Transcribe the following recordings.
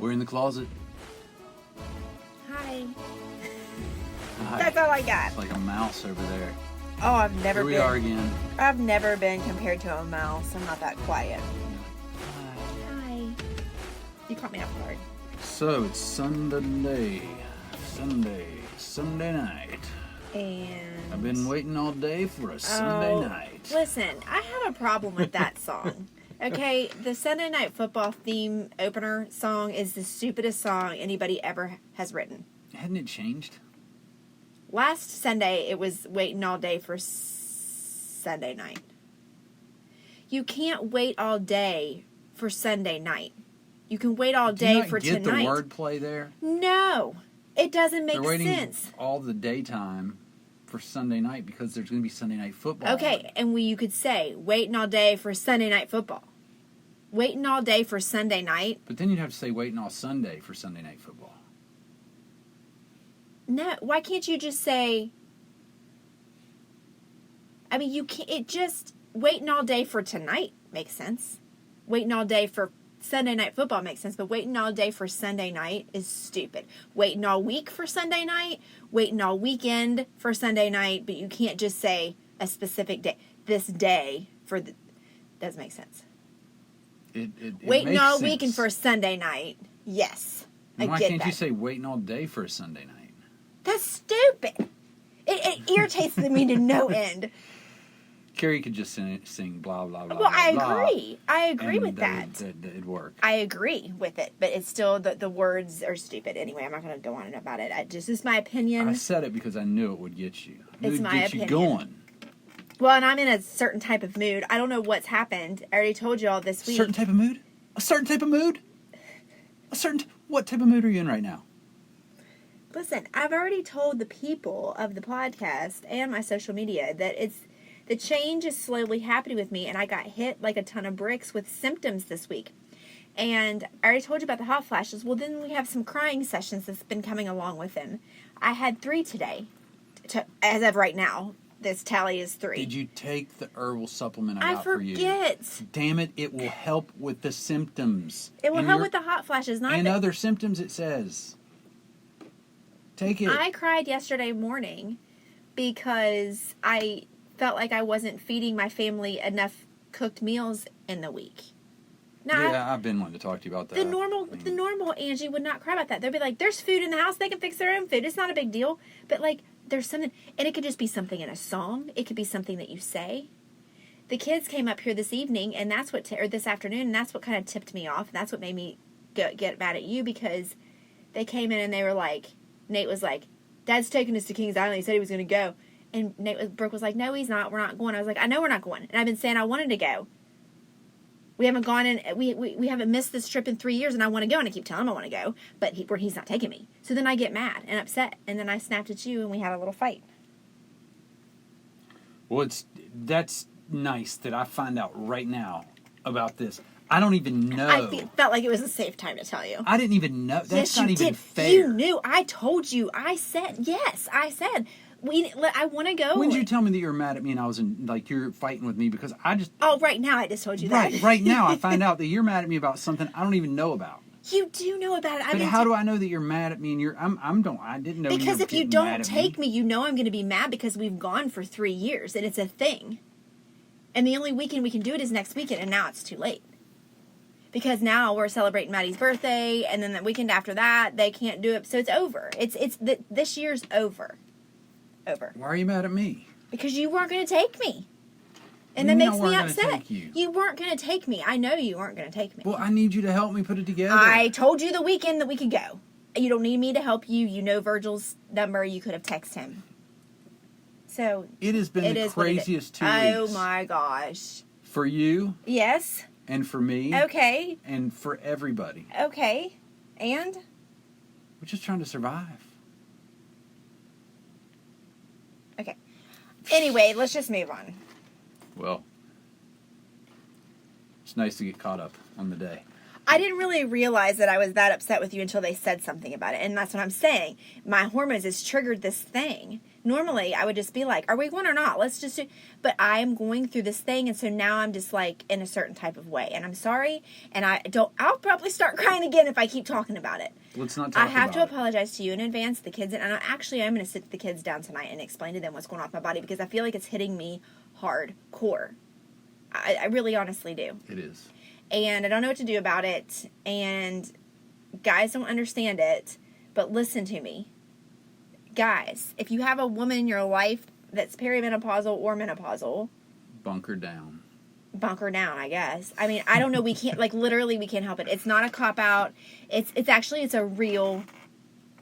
We're in the closet. Hi. Hi. That's all I got. It's like a mouse over there. Oh, I've never Here we been. are again. I've never been compared to a mouse. I'm not that quiet. Hi. You caught me off guard. So it's Sunday night. And I've been waiting all day for a Sunday night. Listen, I have a problem with that song. Okay, the Sunday Night Football theme opener song is the stupidest song anybody ever has written. Hadn't it changed? Last Sunday, it was waiting all day for Sunday night. You can't wait all day for Sunday night. You can wait all day for tonight. Do you not get the wordplay there? No, it doesn't make They're waiting sense. all the daytime for Sunday night because there's going to be Sunday Night Football. Okay, and you could say, waiting all day for Sunday Night Football. Waiting all day for Sunday night. But then you'd have to say waiting all Sunday for Sunday Night Football. No, why can't you just say... I mean, you can't... It just... Waiting all day for tonight makes sense. Waiting all day for Sunday Night Football makes sense, but waiting all day for Sunday night is stupid. Waiting all week for Sunday night, waiting all weekend for Sunday night, but you can't just say a specific day. This day for the... Doesn't make sense. It waiting makes all sense. weekend for a Sunday night. Yes. And why get can't that. you say waiting all day for a Sunday night? That's stupid. It irritates me to no end. Carrie could just sing blah, blah, blah, Well, blah, I blah, agree. I agree and with that. It'd work. I agree with it, but it's still, the words are stupid. Anyway, I'm not going to go on about it. This is my opinion. I said it because I knew it would get you. It's It would my get opinion. you going. Well, and I'm in a certain type of mood. I don't know what's happened. I already told you all this week. Certain type of mood? A certain type of mood? What type of mood are you in right now? Listen, I've already told the people of the podcast and my social media that the change is slowly happening with me, and I got hit like a ton of bricks with symptoms this week. And I already told you about the hot flashes. Well, then we have some crying sessions that's been coming along with them. I had 3 today, as of right now. This tally is 3. Did you take the herbal supplement I got for you? I forget. Damn it, it will help with the symptoms. It will And help with the hot flashes, not and the... other symptoms, it says. Take it. I cried yesterday morning because I felt like I wasn't feeding my family enough cooked meals in the week. Now, yeah, I've been wanting to talk to you about that. the normal Angie would not cry about that. They'd be like, there's food in the house. They can fix their own food. It's not a big deal. But, like, there's something, and it could just be something in a song. It could be something that you say. The kids came up here this evening, and that's what, or this afternoon, and that's what kind of tipped me off. That's what made me get mad at you, because they came in and they were like, Nate was like, Dad's taking us to Kings Island. He said he was going to go. And Brooke was like, no, he's not. We're not going. I was like, I know we're not going. And I've been saying I wanted to go. We haven't gone in, we haven't missed this trip in 3 years, and I want to go, and I keep telling him I want to go, but he's not taking me. So then I get mad and upset, and then I snapped at you, and we had a little fight. Well, that's nice that I find out right now about this. I don't even know. I felt like it was a safe time to tell you. I didn't even know. That's Yes, not you even did. fair. You knew. I told you. I said, yes, I said, I want to go. When did you tell me that you were mad at me and I was you're fighting with me because I just... Oh, right now I just told you that. Right now I find out that you're mad at me about something I don't even know about. You do know about it. But how do I know that you're mad at me and I didn't know because you were if you getting don't mad at take me, you know I'm going to be mad because we've gone for 3 years and it's a thing. And the only weekend we can do it is next weekend, and now it's too late. Because now we're celebrating Maddie's birthday, and then the weekend after that, they can't do it. So it's over. This year's over. Over. Why are you mad at me? Because you weren't going to take me. And What that do you makes mean I me weren't gonna upset. take you? weren't going to take me. I know you weren't going to take me. Well, I need you to help me put it together. I told you the weekend that we could go. You don't need me to help you. You know Virgil's number. You could have texted him. So It has been the craziest 2 weeks. Oh my gosh. For you Yes. and for me. Okay. And for everybody. Okay. And? We're just trying to survive. Okay. Anyway, let's just move on. Well, it's nice to get caught up on the day. I didn't really realize that I was that upset with you until they said something about it. And that's what I'm saying. My hormones has triggered this thing. Normally, I would just be like, are we going or not? Let's just do... But I am going through this thing, and so now I'm just, like, in a certain type of way. And I'm sorry, and I'll probably start crying again if I keep talking about it. Let's not talk about it. I have to apologize to you in advance, the kids, and I'm going to sit the kids down tonight and explain to them what's going on with my body, because I feel like it's hitting me hardcore. I really honestly do. It is. And I don't know what to do about it, and guys don't understand it, but listen to me. Guys, if you have a woman in your life that's perimenopausal or menopausal... Bunker down. Bunker down, I guess. I mean, I don't know. We can't, like, literally, we can't help it. It's not a cop-out. It's a real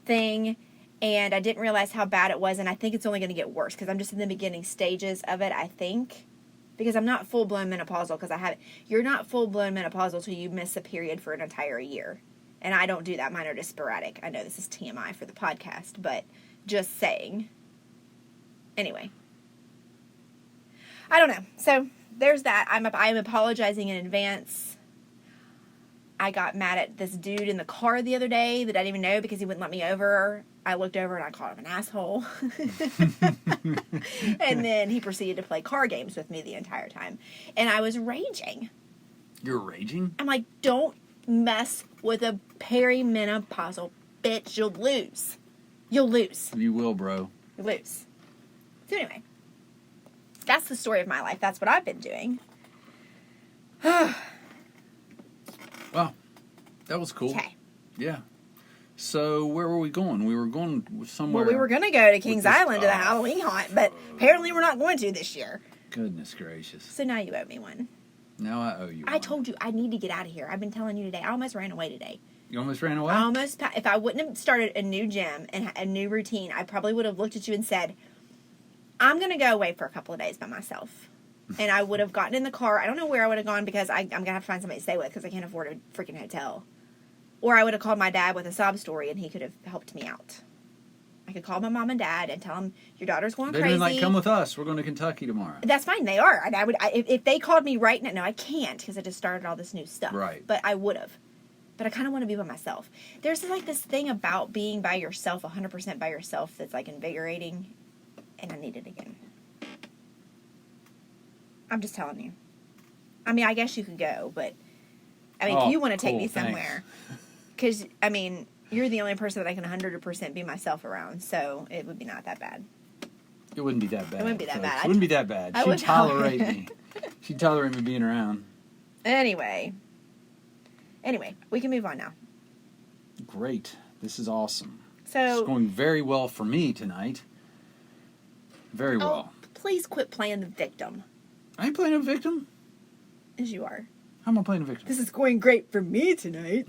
thing, and I didn't realize how bad it was, and I think it's only going to get worse, because I'm just in the beginning stages of it, I think. Because I'm not full-blown menopausal, because you're not full-blown menopausal till you miss a period for an entire year. And I don't do that. Mine are just sporadic. I know this is TMI for the podcast, but... just saying. Anyway. I don't know. So, there's that. I'm apologizing in advance. I got mad at this dude in the car the other day that I didn't even know because he wouldn't let me over. I looked over and I called him an asshole. And then he proceeded to play car games with me the entire time. And I was raging. You're raging? I'm like, don't mess with a perimenopausal bitch. You'll lose. You'll lose. You will, bro. You'll lose. So anyway, that's the story of my life. That's what I've been doing. Well, that was cool. Okay. Yeah. So where were we going? We were going somewhere. Well, we were going to go to Kings Island to the Halloween haunt, but apparently we're not going to this year. Goodness gracious. So now you owe me one. Now I owe you one. I told you I need to get out of here. I've been telling you today. I almost ran away today. You almost ran away? If I wouldn't have started a new gym and a new routine, I probably would have looked at you and said, I'm going to go away for a couple of days by myself. And I would have gotten in the car. I don't know where I would have gone because I'm going to have to find somebody to stay with because I can't afford a freaking hotel. Or I would have called my dad with a sob story and he could have helped me out. I could call my mom and dad and tell them, your daughter's going They'd crazy. been like, come with us. We're going to Kentucky tomorrow. That's fine. They are. And if they called me right now, no, I can't because I just started all this new stuff. Right. But I would have. But I kind of want to be by myself. There's like this thing about being by yourself, 100% by yourself, that's like invigorating. And I need it again. I'm just telling you. I mean, I guess you could go, but I mean, if you want to take me somewhere, because I mean, you're the only person that I can 100% be myself around, so it would be not that bad. It wouldn't be that bad. It wouldn't be that folks. bad. It wouldn't be that bad. I She'd would tolerate me. She'd tolerate me being around. Anyway, we can move on now. Great. This is awesome. So it's going very well for me tonight. Very well. Please quit playing the victim. I ain't playing a victim. As you are. How am I playing a victim? This is going great for me tonight.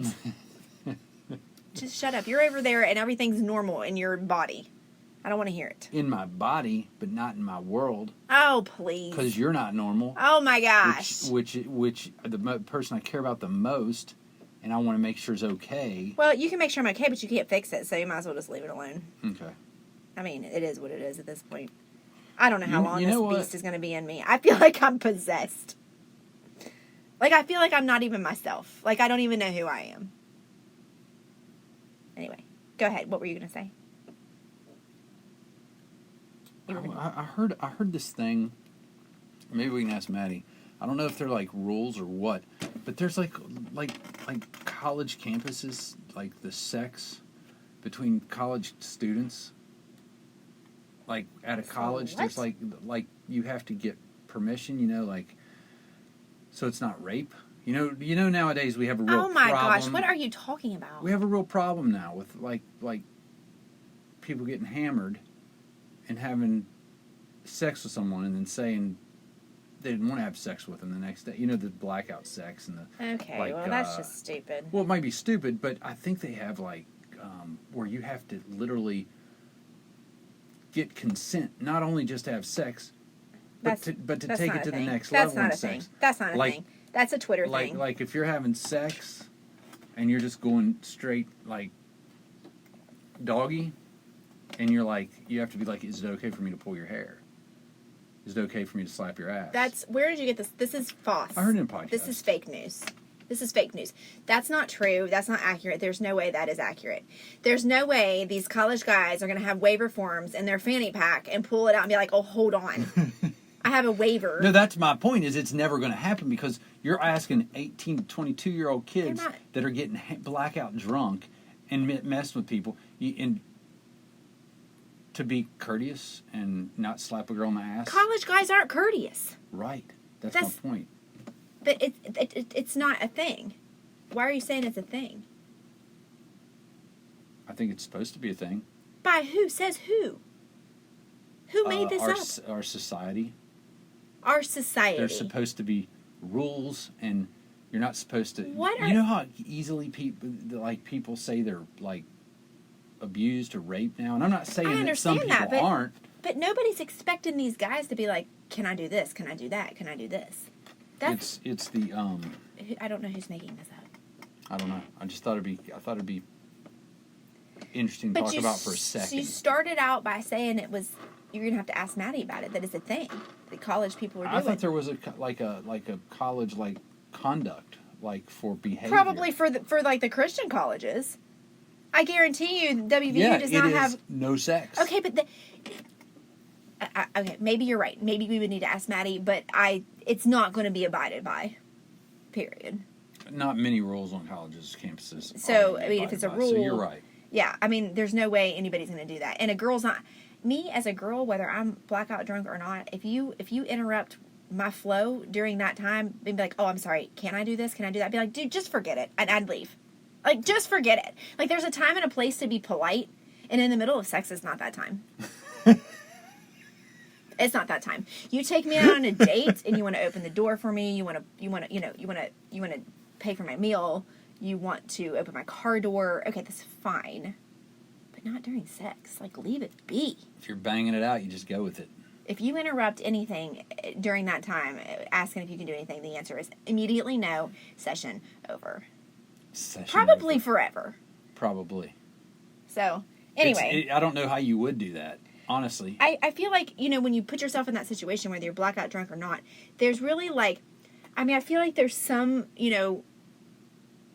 Just shut up. You're over there and everything's normal in your body. I don't want to hear it. In my body, but not in my world. Oh, please. Because you're not normal. Oh, my gosh. Which the person I care about the most, and I want to make sure is okay. Well, you can make sure I'm okay, but you can't fix it, so you might as well just leave it alone. Okay. I mean, it is what it is at this point. I don't know how long this beast is going to be in me. I feel like I'm possessed. Like, I feel like I'm not even myself. Like, I don't even know who I am. Anyway, go ahead. What were you going to say? I heard this thing. Maybe we can ask Maddie. I don't know if they're like rules or what, but there's like college campuses, like the sex between college students. Like at a college, there's like you have to get permission. You know, like so it's not rape. You know nowadays we have a real problem. Oh my gosh, what are you talking about? We have a real problem now with like people getting hammered and having sex with someone and then saying they didn't want to have sex with them the next day. You know, the blackout sex and the... Okay, well, that's just stupid. Well, it might be stupid, but I think they have, like, where you have to literally get consent, not only just to have sex, but to take it to the next level in sex. That's not a thing. That's a Twitter thing. Like, if you're having sex and you're just going straight, like, doggy... And you're like, you have to be like, is it okay for me to pull your hair? Is it okay for me to slap your ass? Where did you get this? This is false. I heard it in podcast. This is fake news. This is fake news. That's not true. That's not accurate. There's no way that is accurate. There's no way these college guys are going to have waiver forms in their fanny pack and pull it out and be like, oh, hold on. I have a waiver. No, that's my point, is it's never going to happen because you're asking 18 to 22-year-old kids that are getting blackout drunk and messing with people and to be courteous and not slap a girl in the ass. College guys aren't courteous. Right. That's my point. But it's not a thing. Why are you saying it's a thing? I think it's supposed to be a thing. By who? Says who? Who made this up? Our society. Our society. There's supposed to be rules, and you're not supposed to. You know how easily people say they're like abused or raped now, and I'm not saying that some people aren't. But nobody's expecting these guys to be like, "Can I do this? Can I do that? Can I do this?" It's the I don't know who's making this up. I don't know. I thought it'd be interesting to talk about for a second. So you started out by saying it was. You're gonna have to ask Maddie about it. That it's a thing that college people are doing. I thought there was a college conduct for behavior. Probably for the Christian colleges. I guarantee you, WVU does not have no sex. Okay, but okay, maybe you're right. Maybe we would need to ask Maddie, but it's not going to be abided by. Period. Not many rules on colleges' campuses. So I mean, if it's a rule, so you're right. Yeah, I mean, there's no way anybody's going to do that. And a girl's not. Me as a girl, whether I'm blackout drunk or not, if you interrupt my flow during that time, and be like, "Oh, I'm sorry, can I do this? Can I do that?" I'd be like, "Dude, just forget it," and I'd leave. Like, just forget it. Like, there's a time and a place to be polite, and in the middle of sex is not that time. It's not that time. You take me out on a date, and you want to open the door for me. You want to pay for my meal. You want to open my car door. Okay, that's fine, but not during sex. Like, leave it be. If you're banging it out, you just go with it. If you interrupt anything during that time, asking if you can do anything, the answer is immediately no. Session over. Probably forever. Probably. So, anyway. I don't know how you would do that, honestly. I feel like, when you put yourself in that situation, whether you're blackout drunk or not, there's really I feel like there's some,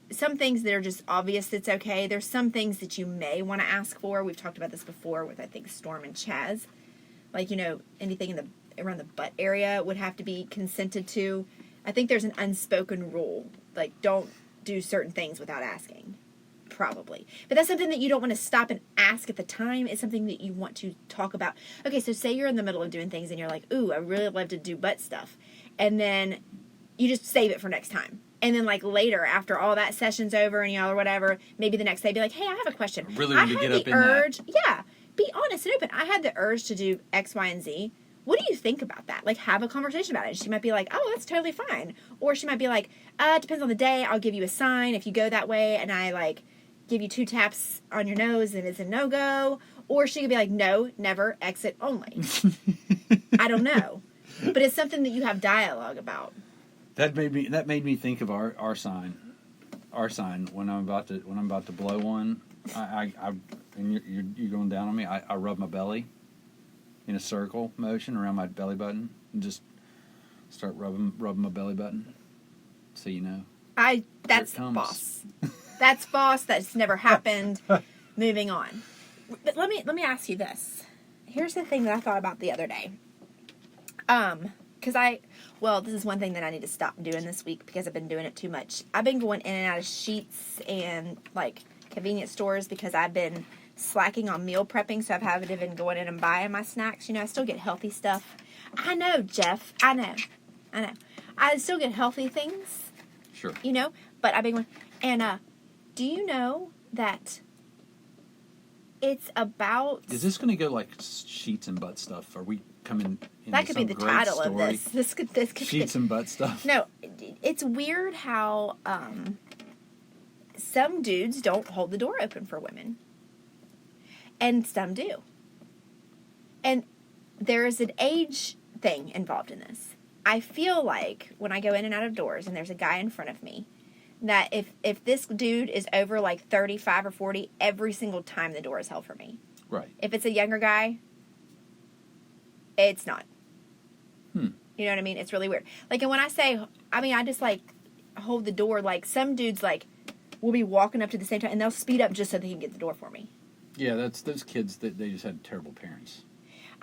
some things that are just obvious it's okay. There's some things that you may want to ask for. We've talked about this before with, I think, Storm and Chaz. Like, anything around the butt area would have to be consented to. I think there's an unspoken rule. Like, don't do certain things without asking. Probably. But that's something that you don't want to stop and ask at the time. It's something that you want to talk about. Okay, so say you're in the middle of doing things and you're like, ooh, I really love to do butt stuff. And then you just save it for next time. And then later, after all that session's over and or whatever, maybe the next day be like, hey, I have a question. I really want to get up in that. Yeah. Be honest and open. I had the urge to do X, Y, and Z. What do you think about that? Have a conversation about it. She might be like, oh, that's totally fine. Or she might be like, it depends on the day. I'll give you a sign if you go that way. And I, give you 2 taps on your nose and it's a no-go. Or she could be like, no, never, exit only. I don't know. But it's something that you have dialogue about. That made me think of our sign. Our sign, when I'm about to blow one, and you're going down on me, I rub my belly in a circle motion around my belly button and just start rubbing my belly button. So you know. That's boss. That's boss. That's never happened. Moving on. But let me ask you this. Here's the thing that I thought about the other day. This is one thing that I need to stop doing this week because I've been doing it too much. I've been going in and out of Sheetz and convenience stores because I've been slacking on meal prepping, so I've haven't been going in and buying my snacks. I still get healthy stuff. I know, Jeff. I know. I still get healthy things. Sure. But I've been going. And do you know that it's about... Is this going to go sheets and butt stuff? Are we coming into that could be the title story? Of this. This could Sheets and butt stuff? No, it's weird how some dudes don't hold the door open for women. And some do. And there is an age thing involved in this. I feel like when I go in and out of doors and there's a guy in front of me, that if this dude is over 35 or 40, every single time the door is held for me. Right. If it's a younger guy, it's not. You know what I mean? It's really weird. And when I say, I just hold the door. Like, some dudes, like, will be walking up to the same time, and they'll speed up just so they can get the door for me. Yeah, that's those kids that they just had terrible parents.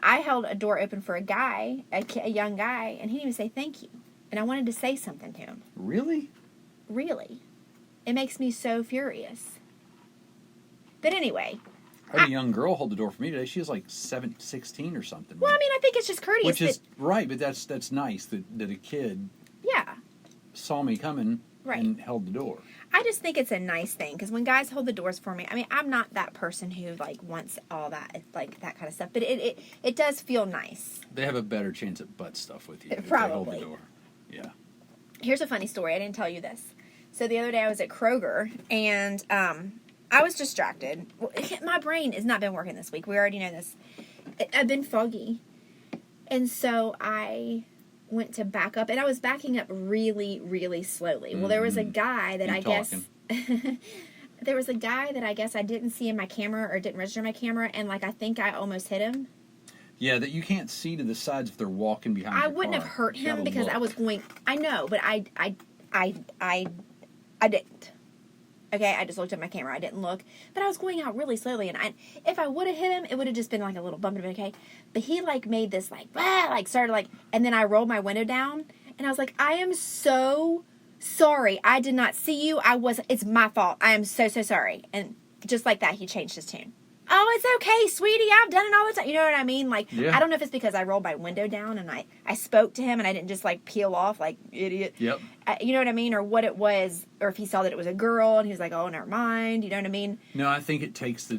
I held a door open for a guy, a young guy, and he didn't even say thank you. And I wanted to say something to him. Really? Really. It makes me so furious. But anyway. I had a young girl hold the door for me today. She was like 16 or something. Well, I mean, I think it's just courteous. Which is right, but that's nice that a kid saw me coming and held the door. I just think it's a nice thing, because when guys hold the doors for me, I mean, I'm not that person who, like, wants all that, like, that kind of stuff, but it does feel nice. They have a better chance at butt stuff with you if Probably. they hold the door. Yeah. Here's a funny story. I didn't tell you this. So the other day I was at Kroger, and I was distracted. Well, my brain has not been working this week. We already know this. I've been foggy. And so I went to back up, and I was backing up really, really slowly. Well, there was a guy that there was a guy that I guess I didn't see in my camera or didn't register my camera, and, like, I think I almost hit him. Yeah, that you can't see to the sides if they're walking behind your I wouldn't car. have hurt him because look. I was going. I know, but I didn't. Okay, I just looked at my camera. I didn't look, but I was going out really slowly, and if I would have hit him, it would have just been like a little bump. Okay, but he like made this like started like, and then I rolled my window down, and I was like, I am so sorry. I did not see you. It's my fault. I am so sorry. And just like that, he changed his tune. Oh, it's okay, sweetie. I've done it all the time. You know what I mean? Like, I don't know if it's because I rolled my window down and I spoke to him and I didn't just, like, peel off like idiot. Yep. You know what I mean? Or what it was. Or if he saw that it was a girl and he was like, oh, never mind. You know what I mean? No, I think it takes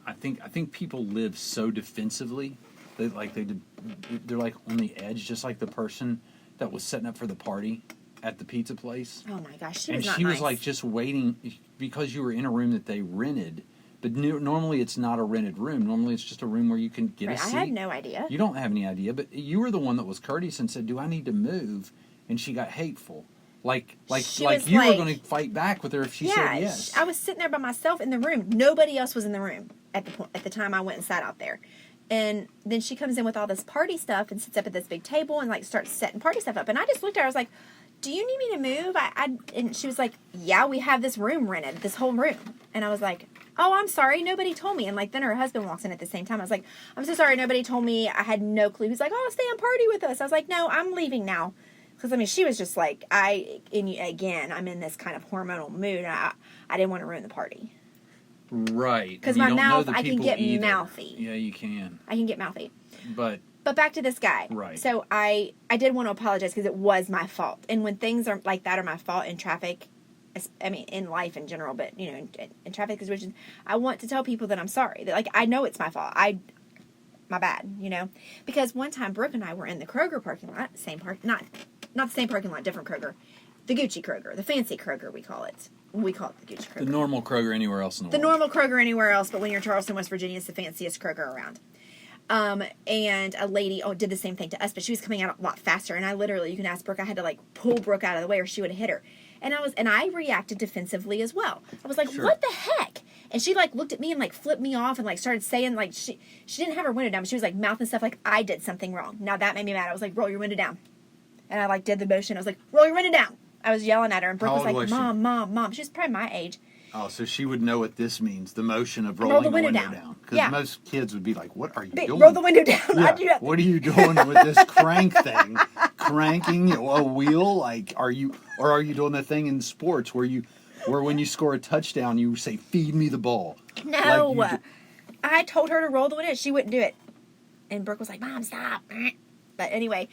I think people live so defensively that, like, they're, like, on the edge, just like the person that was setting up for the party at the pizza place. Oh, my gosh. She was, like, just waiting because you were in a room that they rented. But normally it's not a rented room. Normally it's just a room where you can get a seat. I had no idea. You don't have any idea, but you were the one that was courteous and said, "Do I need to move?" And she got hateful. Like you were going to fight back with her if she said yes. I was sitting there by myself in the room. Nobody else was in the room at the time I went and sat out there. And then she comes in with all this party stuff and sits up at this big table and, like, starts setting party stuff up. And I just looked at her. I was like, do you need me to move? And she was like, yeah, we have this room rented, this whole room. And I was like, oh, I'm sorry, nobody told me. And, like, then her husband walks in at the same time. I was like, I'm so sorry, nobody told me. I had no clue. He's like, oh, stay and party with us. I was like, no, I'm leaving now. Because, I mean, she was just like, again, I'm in this kind of hormonal mood. I didn't want to ruin the party. Right. Because my mouth, I can get mouthy. Yeah, you can. I can get mouthy. But back to this guy. Right. So I did want to apologize because it was my fault. And when things are like that are my fault in traffic, I mean, in life in general, but, you know, in traffic situations, I want to tell people that I'm sorry. That, like, I know it's my fault. My bad, you know. Because one time, Brooke and I were in the Kroger parking lot, not the same parking lot, different Kroger. The Gucci Kroger, the fancy Kroger, we call it. We call it the Gucci Kroger. The normal Kroger anywhere else in the world. The normal Kroger anywhere else, but when you're in Charleston, West Virginia, it's the fanciest Kroger around. And a lady did the same thing to us, but she was coming out a lot faster. And I literally, you can ask Brooke, I had to, like, pull Brooke out of the way or she would have hit her. And I reacted defensively as well. I was like, what the heck? And she, like, looked at me and, like, flipped me off and, like, started saying, like, she didn't have her window down, but she was, like, mouthing stuff like I did something wrong. Now that made me mad. I was like, roll your window down. And I, like, did the motion. I was like, roll your window down. I was yelling at her, and Brooke was like, Mom. She was probably my age. Oh, so she would know what this means, the motion of rolling the window down. Because most kids would be like, what are you doing? Roll the window down. Yeah. What are you doing with this crank thing? Cranking a wheel? Like, are you doing the thing in sports where when you score a touchdown, you say, feed me the ball? No. Like I told her to roll the window. She wouldn't do it. And Brooke was like, Mom, stop. But anyway,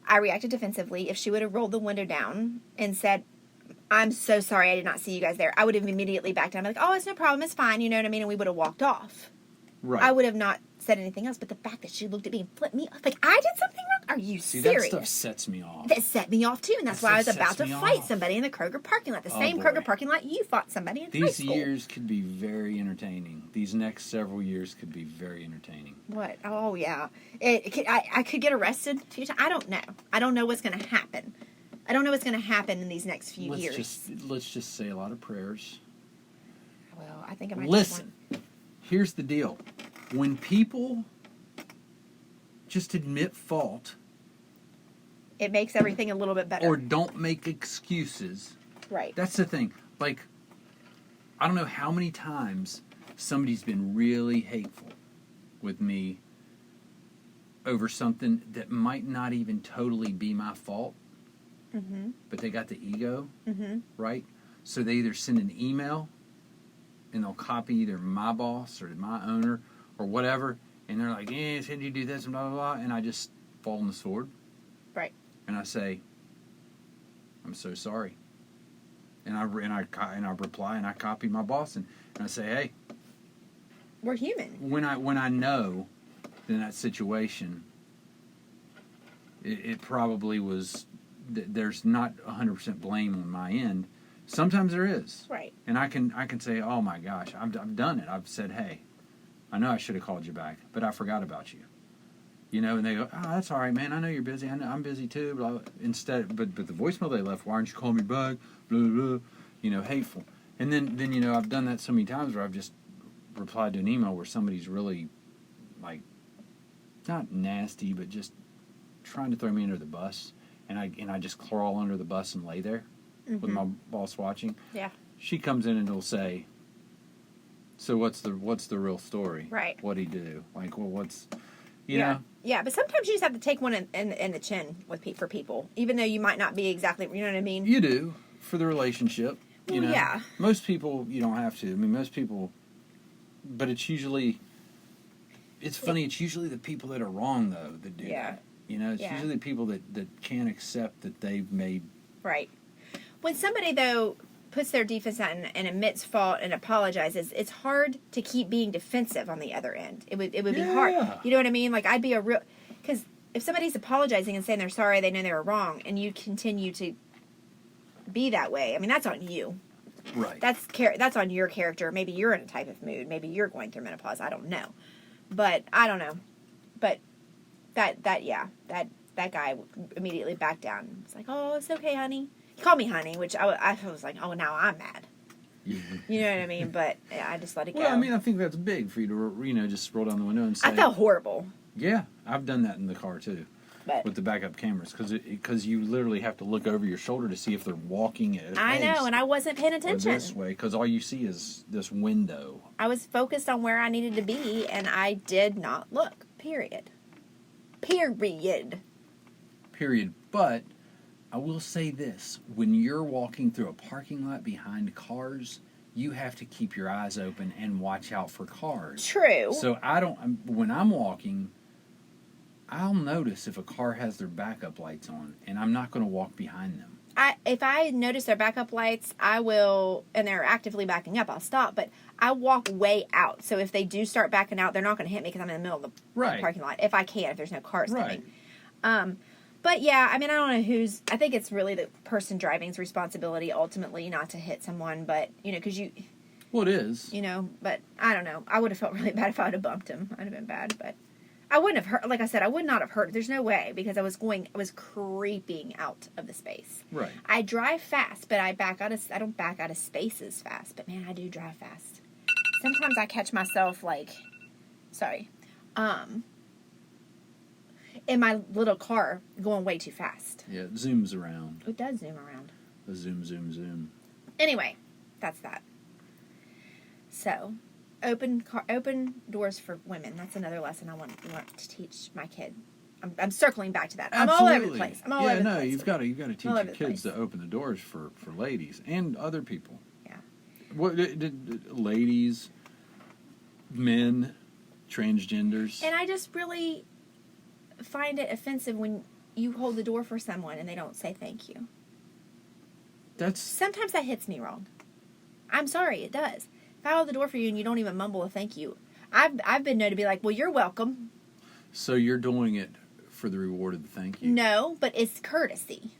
I reacted defensively. If she would have rolled the window down and said, I'm so sorry I did not see you guys there, I would have immediately backed down. I'm like, oh, it's no problem. It's fine. You know what I mean? And we would have walked off. Right. I would have not said anything else. But the fact that she looked at me and flipped me off, like, I did something wrong? Are you serious? That stuff sets me off. That set me off, too. And that's why I was about to fight somebody in the Kroger parking lot. The same Kroger parking lot you fought somebody in high school. These years could be very entertaining. These next several years could be very entertaining. What? Oh, yeah. I could get arrested a few times. I don't know. I don't know what's going to happen. I don't know what's going to happen in these next few years. Let's just say a lot of prayers. Well, I think I might Listen, here's the deal. When people just admit fault, it makes everything a little bit better. or don't make excuses, Right. That's the thing. Like, I don't know how many times somebody's been really hateful with me over something that might not even totally be my fault, but they got the ego, right? So they either send an email and they'll copy either my boss or my owner or whatever, and they're like, "Yeah, said you do this and blah blah blah," and I just fall on the sword, Right. and I say, "I'm so sorry," and I reply and I copy my boss and I say, "Hey, we're human." When I know in that situation, it probably was. There's not 100% blame on my end. Sometimes there is, Right. and I can say, "Oh my gosh, I've done it." I've said, "Hey, I know I should have called you back, but I forgot about you." You know, and they go, "Oh, that's all right, man. I know you're busy. I know I'm busy too." Blah, blah. But the voicemail they left, "Why aren't you calling me back?" Blah blah. Blah. You know, hateful. And then you know, I've done that so many times where I've just replied to an email where somebody's really, like, not nasty, but just trying to throw me under the bus, and I just crawl under the bus and lay there with my boss watching. Yeah. She comes in and will say, "So what's the real story? Right. What'd he do? Like, well, what's, you Yeah. know?" Yeah, but sometimes you just have to take one in the chin for people, even though you might not be exactly, you know what I mean? You do for the relationship. You Well, know, yeah. Most people you don't have to. I mean, most people, but it's usually. It's funny. It's usually the people that are wrong though that do that. You know, it's usually the people that can't accept that they've made. Right. When somebody though puts their defense out and admits fault and apologizes, it's hard to keep being defensive on the other end. It would be hard. You know what I mean? Like, I'd be because if somebody's apologizing and saying they're sorry, they know they were wrong, and you continue to be that way, I mean, that's on you. Right. That's on your character. Maybe you're in a type of mood. Maybe you're going through menopause. I don't know. But I don't know. But that guy immediately backed down. It's like, "Oh, it's okay, honey." He called me honey, which I was like, "Oh, now I'm mad." Yeah. You know what I mean? But yeah, I just let it go. Well, I mean, I think that's big for you to, just roll down the window and say. I felt horrible. Yeah, I've done that in the car too, with the backup cameras, because you literally have to look over your shoulder to see if they're walking at a I pace know, and I wasn't paying or attention. this way, because all you see is this window. I was focused on where I needed to be, and I did not look. Period. But I will say this: when you're walking through a parking lot behind cars, you have to keep your eyes open and watch out for cars. True. So when I'm walking, I'll notice if a car has their backup lights on, and I'm not going to walk behind them. If I notice their backup lights, I will, and they're actively backing up, I'll stop, but I walk way out. So if they do start backing out, they're not going to hit me because I'm in the middle of the parking lot. If I can, if there's no cars coming. But yeah, I mean, I don't know I think it's really the person driving's responsibility ultimately not to hit someone, but, because Well, it is. But I don't know. I would have felt really bad if I would have bumped him. I'd have been bad, but I wouldn't have hurt. Like I said, I would not have hurt. There's no way, because I was creeping out of the space. Right. I drive fast, but I don't back out of spaces fast, but man, I do drive fast. Sometimes I catch myself in my little car going way too fast. Yeah, it zooms around. It does zoom around. A zoom. Anyway, that's that. So, open doors for women. That's another lesson I want to teach my kid. I'm circling back to that. Absolutely. I'm all over the place. You've got to teach your kids to open the doors for ladies and other people. Yeah. What ladies, men, transgenders? And I just really find it offensive when you hold the door for someone and they don't say thank you. Sometimes that hits me wrong. I'm sorry, it does. If I hold the door for you and you don't even mumble a thank you, I've been known to be like, "Well, you're welcome." So you're doing it for the reward of the thank you? No, but it's courtesy.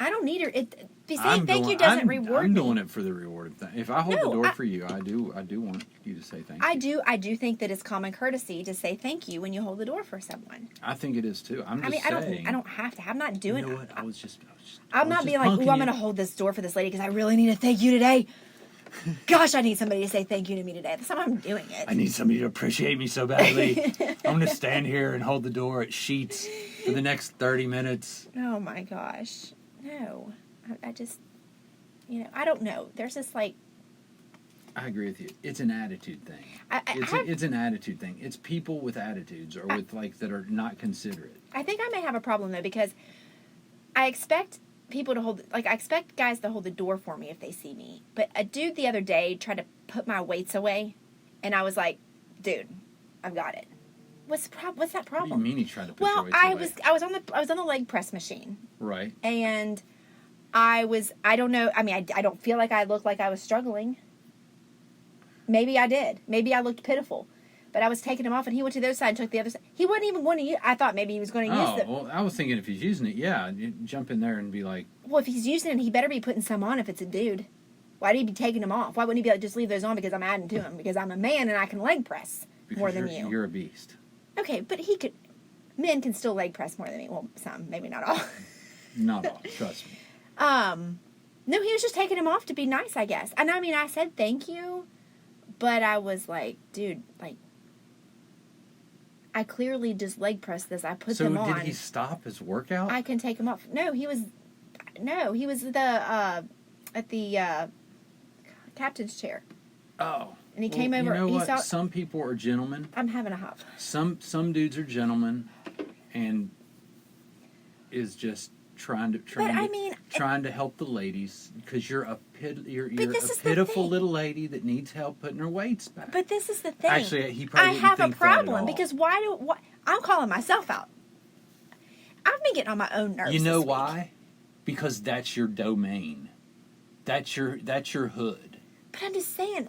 I don't need her. Saying thank you doesn't reward me. I'm doing it for the reward of thank you. If I hold the door for you, I do want you to say thank you. I do think that it's common courtesy to say thank you when you hold the door for someone. I think it is too. I don't have to. I'm not doing it. You know what? I'm not being like, "Oh, I'm going to hold this door for this lady because I really need to thank you today." Gosh, I need somebody to say thank you to me today. That's how I'm doing it. I need somebody to appreciate me so badly. I'm going to stand here and hold the door at Sheets for the next 30 minutes. Oh my gosh. No. I just... I don't know. There's this like, I agree with you. It's an attitude thing. It's an attitude thing. It's people with attitudes or with like that are not considerate. I think I may have a problem though, because I expect people to I expect guys to hold the door for me if they see me. But a dude the other day tried to put my weights away, and I was like, dude, I've got it. What's that problem? What do you mean he tried to put your weights I away? I was on the leg press machine. Right. And I don't know, I mean, I don't feel like I looked like I was struggling. Maybe I did. Maybe I looked pitiful. But I was taking him off, and he went to the other side and took the other side. He wasn't even going to use. I thought maybe he was going to use it. Well, I was thinking if he's using it, yeah, you jump in there and be like... Well, if he's using it, he better be putting some on if it's a dude. Why'd he be taking them off? Why wouldn't he be like, just leave those on because I'm adding to him? Because I'm a man and I can leg press more than you. You're a beast. Okay, but men can still leg press more than me. Well, some, maybe not all. Not all, trust me. No, he was just taking him off to be nice, I guess. And I mean, I said thank you, but I was like, dude, like, I clearly just leg pressed this. I put them on. So did he stop his workout? I can take him off. No, he was at the captain's chair. Oh. And he came over. You know he what? saw, some people are gentlemen. I'm having a hop. Some dudes are gentlemen, and is just trying to help the ladies because you're a pitiful little lady that needs help putting her weights back. But this is the thing. Actually, he probably didn't I have think a problem that at all. because I'm calling myself out. I've been getting on my own nerves. You know this week. why? Because that's your domain. That's your hood. But I'm just saying,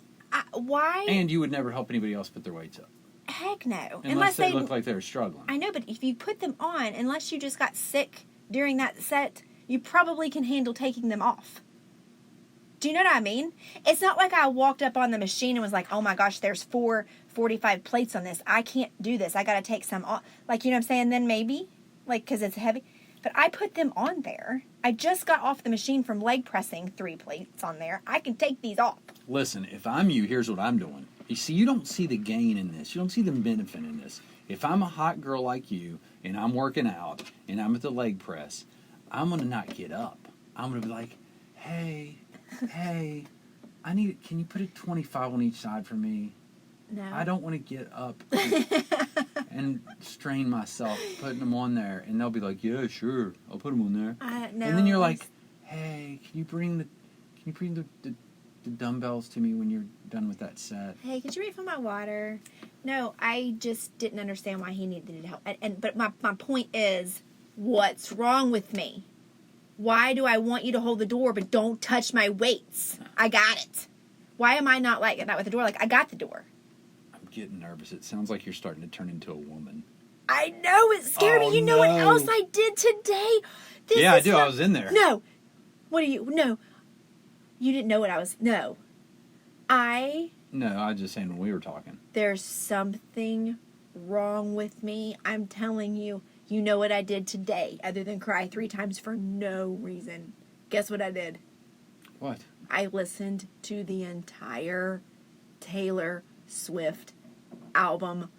why? And you would never help anybody else put their weights up. Heck no. Unless they look like they're struggling. I know, but if you put them on, unless you just got sick during that set, you probably can handle taking them off. Do you know what I mean? It's not like I walked up on the machine and was like, oh my gosh, there's 45 plates on this. I can't do this. I got to take some off. Like, you know what I'm saying? Then maybe, like, because it's heavy. But I put them on there. I just got off the machine from leg pressing 3 plates on there. I can take these off. Listen, if I'm you, here's what I'm doing. You see, you don't see the gain in this. You don't see the benefit in this. If I'm a hot girl like you and I'm working out and I'm at the leg press, I'm going to not get up. I'm going to be like, hey, can you put a 25 on each side for me? No. I don't want to get up and strain myself putting them on there. And they'll be like, yeah, sure, I'll put them on there. No, and then you're like, hey, can you bring the dumbbells to me when you're done with that set? Hey, could you refill my water? No, I just didn't understand why he needed help. But my point is, what's wrong with me? Why do I want you to hold the door but don't touch my weights? I got it. Why am I not like that with the door? Like, I got the door. I'm getting nervous. It sounds like you're starting to turn into a woman. I know, it scared me. You know what else I did today? I do. I was in there. No. No. You didn't know what I was... No. No, I was just saying when we were talking. There's something wrong with me. I'm telling you. You know what I did today, other than cry 3 times for no reason. Guess what I did? What? I listened to the entire Taylor Swift album.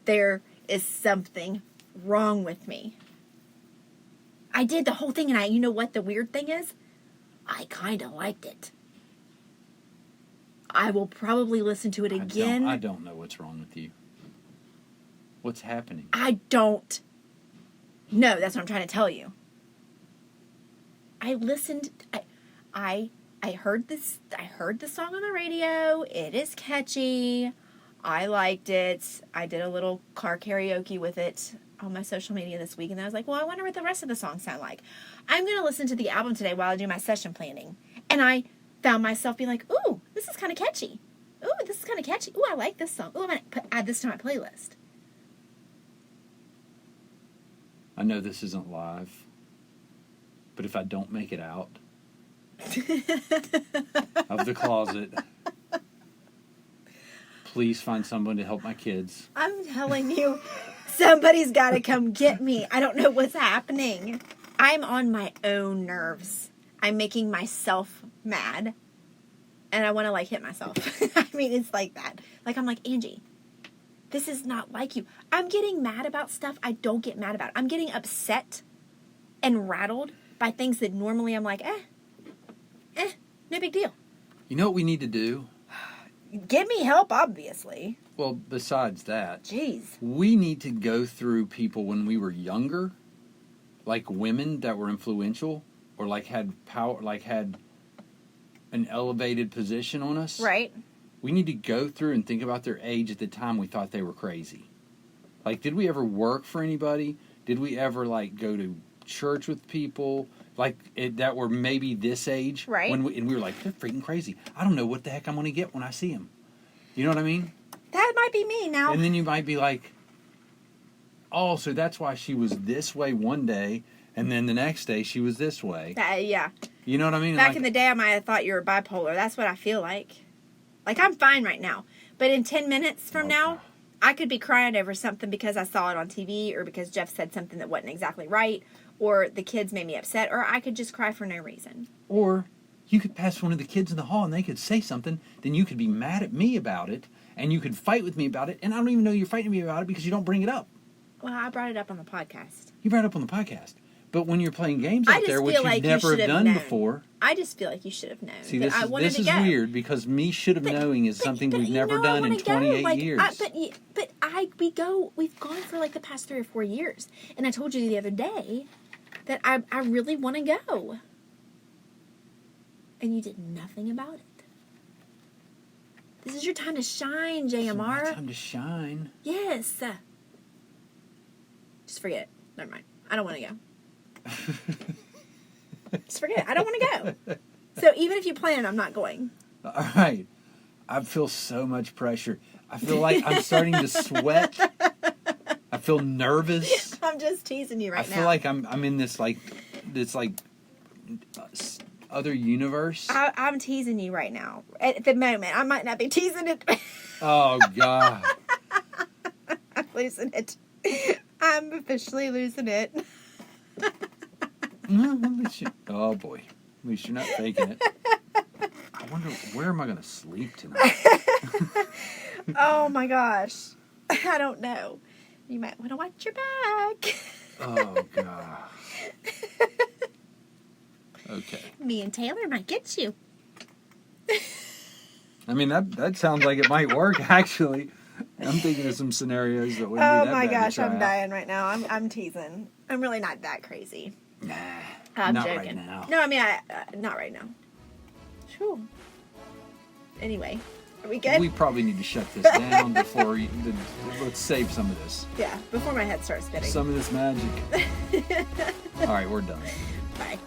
There is something wrong with me. I did the whole thing, and you know what the weird thing is? I kind of liked it. I will probably listen to it again. I don't know what's wrong with you. What's happening? I don't know. That's what I'm trying to tell you. I listened. I heard this. I heard the song on the radio. It is catchy. I liked it. I did a little car karaoke with it on my social media this week, and I was like, well, I wonder what the rest of the songs sound like. I'm going to listen to the album today while I do my session planning. And I found myself being like, ooh, this is kind of catchy. Ooh, this is kind of catchy. Ooh, I like this song. Ooh, I'm going to add this to my playlist. I know this isn't live, but if I don't make it out of the closet, please find someone to help my kids. I'm telling you, somebody's got to come get me. I don't know what's happening. I'm on my own nerves. I'm making myself mad. And I want to, like, hit myself. I mean, it's like that. Like, I'm like, Angie, this is not like you. I'm getting mad about stuff I don't get mad about. I'm getting upset and rattled by things that normally I'm like, No big deal. You know what we need to do? Get me help, obviously. Well, besides that, Jeez. we need to go through people when we were younger, like women that were influential or like had power, like had an elevated position on us. Right. We need to go through and think about their age at the time we thought they were crazy. Like, did we ever work for anybody? Did we ever, like, go to church with people, like, that were maybe this age? Right. And we were like, they're freaking crazy. I don't know what the heck I'm going to get when I see them. You know what I mean? That might be me now. And then you might be like, oh, so that's why she was this way one day, and then the next day she was this way. Yeah. You know what I mean? Back like, in the day, I might have thought you were bipolar. That's what I feel like. Like, I'm fine right now. But in 10 minutes from now, I could be crying over something because I saw it on TV or because Jeff said something that wasn't exactly right or the kids made me upset or I could just cry for no reason. Or you could pass one of the kids in the hall and they could say something, then you could be mad at me about it and you could fight with me about it, and I don't even know you're fighting me about it because you don't bring it up. Well, I brought it up on the podcast. You brought it up on the podcast. But when you're playing games out there, which feel you like never have done known. before. I just feel like you should have known. See, that this is weird because me should have knowing is something we've never done in 28 years. We've gone for like the past 3 or 4 years. And I told you the other day that I really want to go. And you did nothing about it. This is your time to shine, JMR. It's my time to shine. Yes. Just forget it. Never mind. I don't want to go. Just forget it. I don't want to go. So even if you plan, I'm not going. All right. I feel so much pressure. I feel like I'm starting to sweat. I feel nervous. I'm just teasing you right now. I feel like I'm in this other universe. I'm teasing you right now. At the moment, I might not be teasing it. Oh God. I'm losing it. I'm officially losing it. Oh boy. At least you're not faking it. I wonder, where am I going to sleep tonight? Oh my gosh. I don't know. You might want to watch your back. Oh God. Okay. Me and Taylor might get you. I mean, that sounds like it might work, actually. I'm thinking of some scenarios that wouldn't be Oh that my bad to gosh, try I'm out. dying right now. I'm teasing. I'm really not that crazy. Nah, I'm not joking. right now. No, I mean, not right now. Whew. Anyway, are we good? We probably need to shut this down before let's save some of this. Yeah, before my head starts spinning. Some of this magic. All right, we're done. Bye.